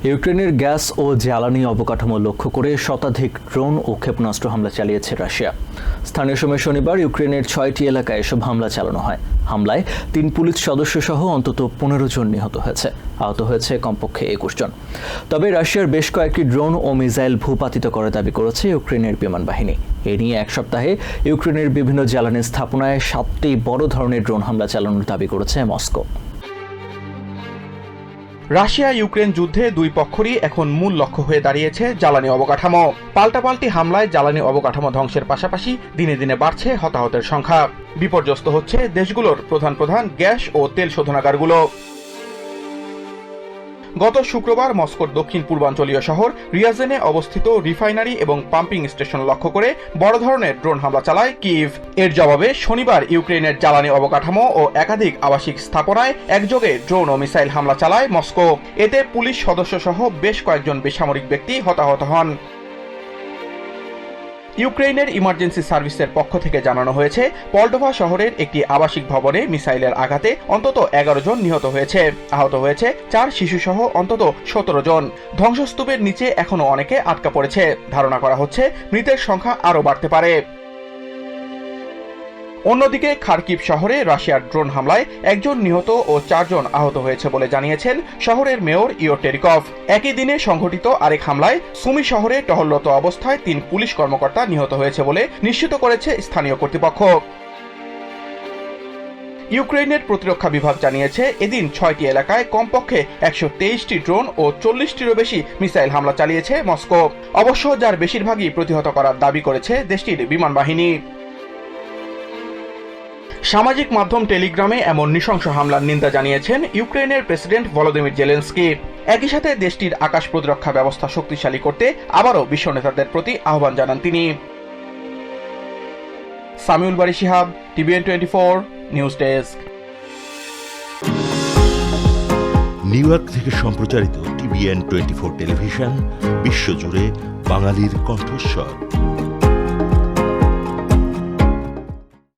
ইউক্রেনের গ্যাস ও জ্বালানি অবকাঠামো লক্ষ্য করে শতাধিক ড্রোন ও ক্ষেপণাস্ত্র হামলা চালিয়েছে রাশিয়া। স্থানীয় সময় শনিবার ইউক্রেনের 6টি এলাকায় এসব হামলা চালানো হয়। হামলায় 3 পুলিশ সদস্য সহ অন্তত 15 জন নিহত হয়েছে। আহত হয়েছে কমপক্ষে 21 জন। তবে রাশিয়ার বেশ কয়েকটি ড্রোন ও মিসাইল ভূপাতিত করার দাবি করেছে ইউক্রেনের বিমান বাহিনী। এ নিয়ে এক সপ্তাহে ইউক্রেনের বিভিন্ন জ্বালানি স্থাপনায় 7টি বড় ধরনের ড্রোন হামলা চালানোর দাবি করেছে মস্কো। রাশিয়া ইউক্রেন যুদ্ধে দুই পক্ষেরই এখন মূল লক্ষ্য হয়ে দাঁড়িয়েছে জ্বালানি অবকাঠামো। পাল্টাপাল্টি হামলায় জ্বালানি অবকাঠামো ধ্বংসের পাশাপাশি দিনে দিনে বাড়ছে হতাহতের সংখ্যা। বিপর্যস্ত হচ্ছে দেশগুলোর প্রধান গ্যাস ও তেল শোধনাগারগুলো। গত শুক্রবার মস্কোর দক্ষিণ পূর্বাঞ্চলীয় শহর রিয়াজেনে অবস্থিত রিফাইনারি এবং পাম্পিং স্টেশন লক্ষ্য করে বড় ধরনের ড্রোন হামলা চালায় কিয়েভ। এর জবাবে শনিবার ইউক্রেনের জ্বালানি অবকাঠামো ও একাধিক আবাসিক স্থাপনায় একযোগে ড্রোন ও মিসাইল হামলা চালায় মস্কো। এতে পুলিশ সদস্য সহ বেশ কয়েকজন বেসামরিক ব্যক্তি হতাহত হন। ইউক্রেনের ইমার্জেন্সি সার্ভিসের পক্ষ থেকে জানানো হয়েছে, পল্টোভা শহরের একটি আবাসিক ভবনে মিসাইলের আঘাতে অন্তত 11 জন নিহত হয়েছে। আহত হয়েছে 4 শিশু সহ অন্তত 17 জন। ধ্বংসস্তূপের নিচে এখনো অনেকে আটকা পড়েছে। ধারণা করা হচ্ছে মৃতের সংখ্যা আরও বাড়তে পারে। অন্যদিকে খার্কিভ শহরে রাশিয়ার ড্রোন হামলায় 1 জন নিহত ও 4 জন আহত হয়েছে বলে জানিয়েছেন শহরের মেয়র ইওর টেরিকভ। একই দিনে সংঘটিত আরেক হামলায় সুমি শহরে টহলরত অবস্থায় 3 পুলিশ কর্মকর্তা নিহত হয়েছে বলে নিশ্চিত করেছে স্থানীয় কর্তৃপক্ষ। ইউক্রেনের প্রতিরক্ষা বিভাগ জানিয়েছে, এদিন 6টি এলাকায় কমপক্ষে 123টি ড্রোন ও 40টিরও বেশি মিসাইল হামলা চালিয়েছে মস্কো। অবশ্য যার বেশিরভাগই প্রতিহত করার দাবি করেছে দেশটির বিমান বাহিনী। সামাজিক মাধ্যম টেলিগ্রামে এমন নৃশংস হামলার নিন্দা জানিয়েছেন ইউক্রেনের প্রেসিডেন্ট ভলোদিমির জেলেনস্কি। একই সাথে দেশটির আকাশ প্রতিরক্ষা ব্যবস্থা শক্তিশালী করতে আবারও বিশ্ব নেতাদের প্রতি আহ্বান জানান তিনি। Samiul Bari Shihab, TVN 24 news desk. New York থেকে সম্প্রচারিত টিভিএন 24 টেলিভিশন বিশ্বজুড়ে বাঙালির কণ্ঠস্বর।